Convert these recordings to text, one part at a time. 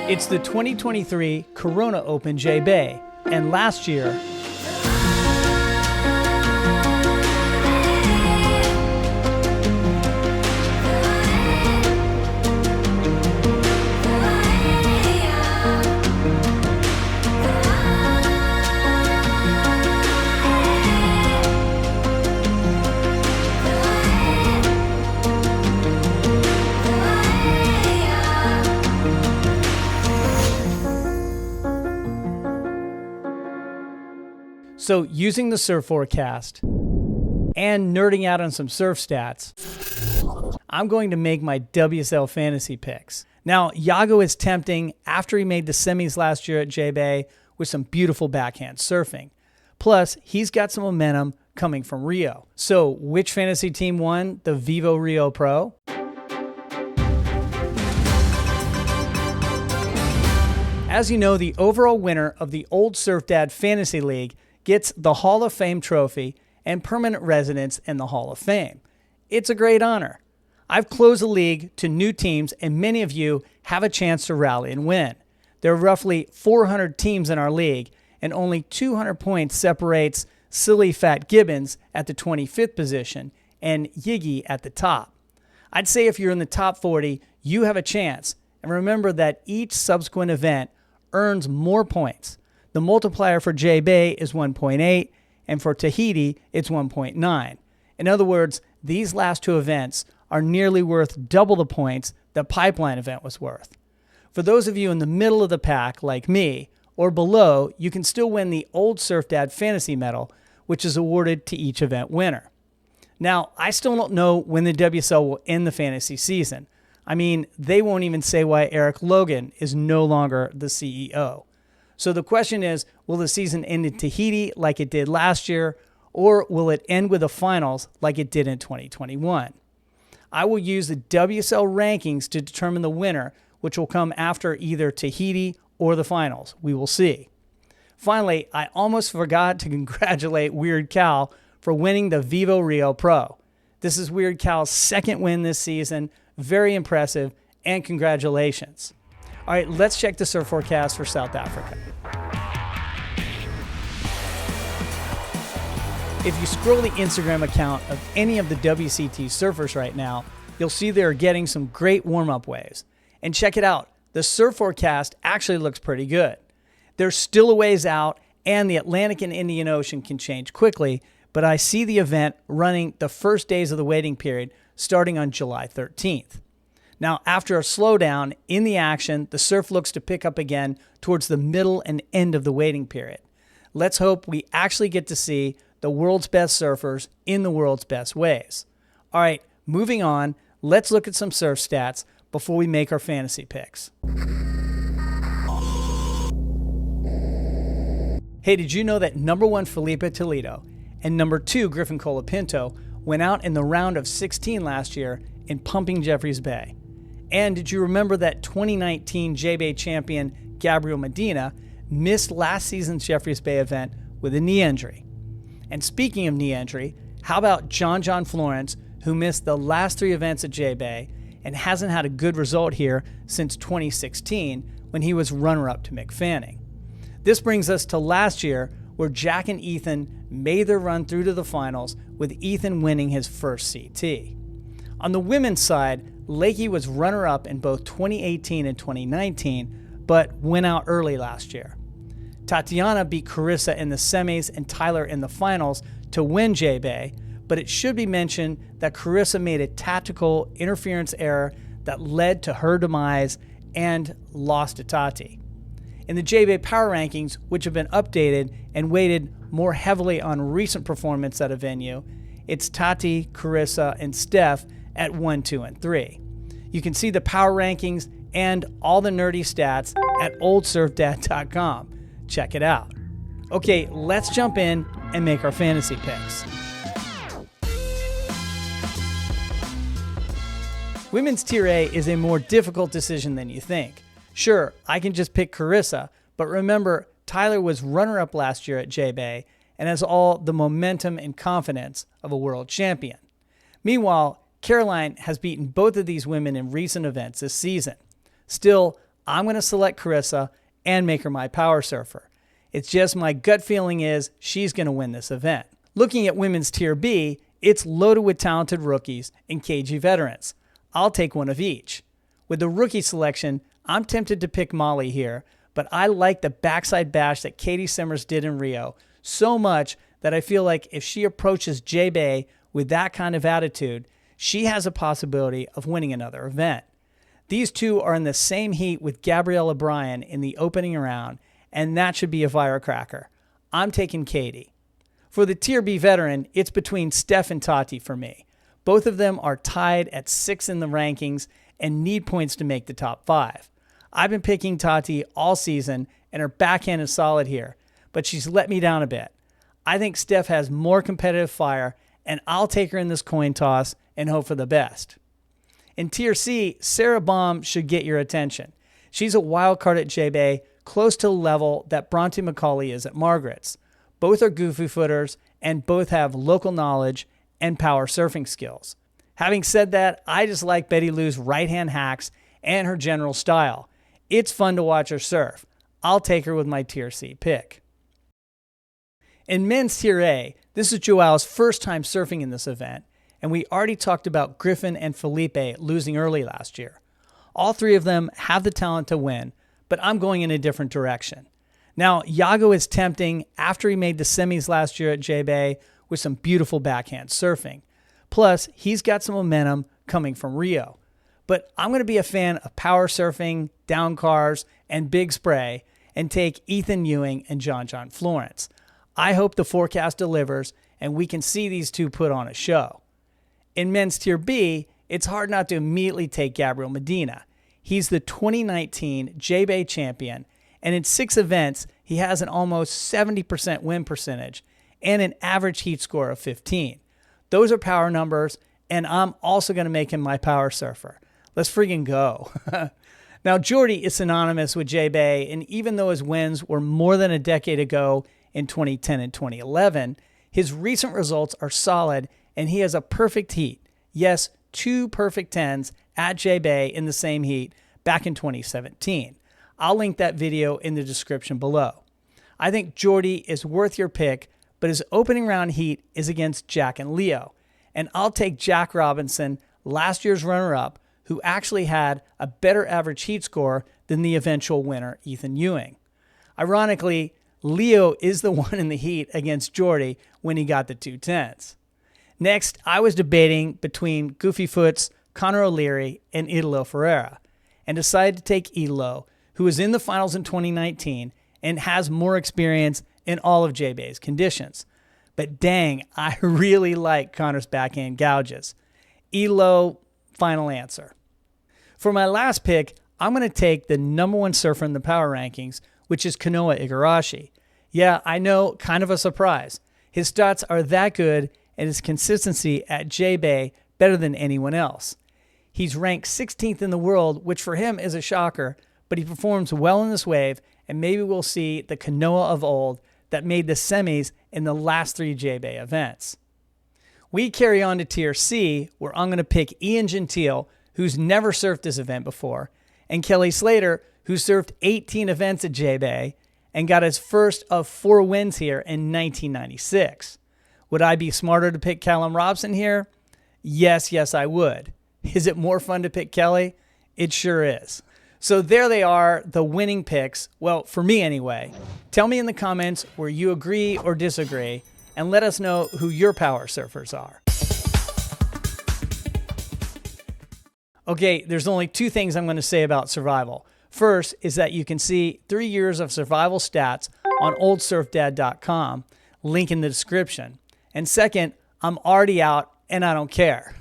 It's the 2023 Corona Open J-Bay, and last year, so using the surf forecast and nerding out on some surf stats, I'm going to make my WSL fantasy picks. Now, Yago is tempting after he made the semis last year at J-Bay with some beautiful backhand surfing. Plus, he's got some momentum coming from Rio. So, which fantasy team won the Vivo Rio Pro? As you know, the overall winner of the Old Surf Dad Fantasy League gets the Hall of Fame trophy and permanent residence in the Hall of Fame. It's a great honor. I've closed the league to new teams, and many of you have a chance to rally and win. There are roughly 400 teams in our league, and only 200 points separates Silly Fat Gibbons at the 25th position and Yiggy at the top. I'd say if you're in the top 40, you have a chance. And remember that each subsequent event earns more points. The multiplier for J-Bay is 1.8, and for Tahiti, it's 1.9. In other words, these last two events are nearly worth double the points the Pipeline event was worth. For those of you in the middle of the pack, like me, or below, you can still win the Old Surf Dad Fantasy Medal, which is awarded to each event winner. Now, I still don't know when the WSL will end the fantasy season. I mean, they won't even say why Eric Logan is no longer the CEO. So the question is, will the season end in Tahiti like it did last year, or will it end with the finals like it did in 2021? I will use the WSL rankings to determine the winner, which will come after either Tahiti or the finals. We will see. Finally, I almost forgot to congratulate Weird Cal for winning the Vivo Rio Pro. This is Weird Cal's second win this season. Very impressive, and congratulations. All right, let's check the surf forecast for South Africa. If you scroll the Instagram account of any of the WCT surfers right now, you'll see they're getting some great warm-up waves. And check it out, the surf forecast actually looks pretty good. There's still a ways out, and the Atlantic and Indian Ocean can change quickly, but I see the event running the first days of the waiting period starting on July 13th. Now, after a slowdown in the action, the surf looks to pick up again towards the middle and end of the waiting period. Let's hope we actually get to see the world's best surfers in the world's best ways. All right, moving on, let's look at some surf stats before we make our fantasy picks. Hey, did you know that number 1 Felipe Toledo and number 2 Griffin Colapinto went out in the round of 16 last year in pumping Jeffreys Bay? And did you remember that 2019 J-Bay champion Gabriel Medina missed last season's Jeffreys Bay event with a knee injury? And speaking of knee injury, how about John Florence, who missed the last 3 events at J-Bay and hasn't had a good result here since 2016 when he was runner-up to Mick Fanning? This brings us to last year, where Jack and Ethan made their run through to the finals, with Ethan winning his first CT. On the women's side, Lakey was runner-up in both 2018 and 2019, but went out early last year. Tatiana beat Carissa in the semis and Tyler in the finals to win J-Bay, but it should be mentioned that Carissa made a tactical interference error that led to her demise and lost to Tati. In the J-Bay Power Rankings, which have been updated and weighted more heavily on recent performance at a venue, it's Tati, Carissa, and Steph at 1, 2, and 3. You can see the power rankings and all the nerdy stats at oldsurfdad.com. Check it out. Okay, let's jump in and make our fantasy picks. Women's Tier A is a more difficult decision than you think. Sure, I can just pick Carissa, but remember, Tyler was runner-up last year at J-Bay and has all the momentum and confidence of a world champion. Meanwhile, Caroline has beaten both of these women in recent events this season. Still, I'm going to select Carissa and make her my power surfer. It's just my gut feeling is she's going to win this event. Looking at women's Tier B, it's loaded with talented rookies and KG veterans. I'll take one of each. With the rookie selection, I'm tempted to pick Molly here, but I like the backside bash that Katie Simmers did in Rio so much that I feel like if she approaches J-Bay with that kind of attitude, she has a possibility of winning another event. These two are in the same heat with Gabriella Bryan in the opening round, and that should be a firecracker. I'm taking Katie. For the Tier B veteran, it's between Steph and Tati for me. Both of them are tied at 6 in the rankings and need points to make the top 5. I've been picking Tati all season, and her backhand is solid here, but she's let me down a bit. I think Steph has more competitive fire, and I'll take her in this coin toss and hope for the best. In Tier C, Sarah Baum should get your attention. She's a wild card at J-Bay, close to the level that Bronte McCauley is at Margaret's. Both are goofy footers, and both have local knowledge and power surfing skills. Having said that, I just like Betty Lou's right-hand hacks and her general style. It's fun to watch her surf. I'll take her with my Tier C pick. In men's Tier A, this is Joao's first time surfing in this event, and we already talked about Griffin and Felipe losing early last year. All three of them have the talent to win, but I'm going in a different direction. Now, Yago is tempting after he made the semis last year at J-Bay with some beautiful backhand surfing. Plus, he's got some momentum coming from Rio. But I'm going to be a fan of power surfing, down cars, and big spray, and take Ethan Ewing and John Florence. I hope the forecast delivers, and we can see these two put on a show. In men's Tier B, it's hard not to immediately take Gabriel Medina. He's the 2019 J-Bay champion, and in 6 events, he has an almost 70% win percentage and an average heat score of 15. Those are power numbers, and I'm also going to make him my power surfer. Let's friggin' go. Now, Jordy is synonymous with J-Bay, and even though his wins were more than a decade ago in 2010 and 2011, his recent results are solid, and he has a perfect heat. Yes, 2 perfect 10s at J-Bay in the same heat back in 2017. I'll link that video in the description below. I think Jordy is worth your pick, but his opening round heat is against Jack and Leo. And I'll take Jack Robinson, last year's runner-up, who actually had a better average heat score than the eventual winner, Ethan Ewing. Ironically, Leo is the one in the heat against Jordy when he got the 2 10s. Next, I was debating between Goofy Foot's Connor O'Leary and Italo Ferreira, and decided to take Italo, who was in the finals in 2019 and has more experience in all of J-Bay's conditions. But dang, I really like Connor's backhand gouges. Italo, final answer. For my last pick, I'm going to take the #1 surfer in the power rankings, which is Kanoa Igarashi. Yeah, I know, kind of a surprise. His stats are that good, and his consistency at J-Bay better than anyone else. He's ranked 16th in the world, which for him is a shocker, but he performs well in this wave, and maybe we'll see the Kanoa of old that made the semis in the last 3 J-Bay events. We carry on to Tier C, where I'm going to pick Ian Gentile, who's never surfed this event before, and Kelly Slater, who surfed 18 events at J-Bay and got his first of 4 wins here in 1996. Would I be smarter to pick Callum Robson here? Yes, I would. Is it more fun to pick Kelly? It sure is. So there they are, the winning picks. Well, for me anyway. Tell me in the comments where you agree or disagree, and let us know who your power surfers are. Okay, there's only 2 things I'm going to say about survival. First is that you can see 3 years of survival stats on oldsurfdad.com, link in the description. And second, I'm already out and I don't care.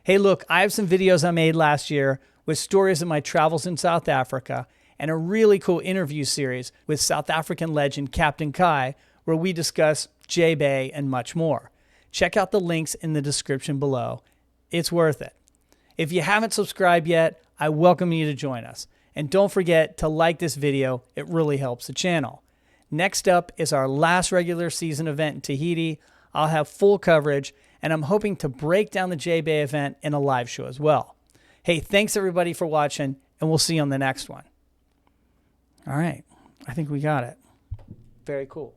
Hey, look, I have some videos I made last year with stories of my travels in South Africa and a really cool interview series with South African legend Captain Kai, where we discuss J-Bay and much more. Check out the links in the description below. It's worth it. If you haven't subscribed yet, I welcome you to join us. And don't forget to like this video. It really helps the channel. Next up is our last regular season event in Tahiti. I'll have full coverage, and I'm hoping to break down the J-Bay event in a live show as well. Hey, thanks everybody for watching, and we'll see you on the next one. All right. I think we got it. Very cool.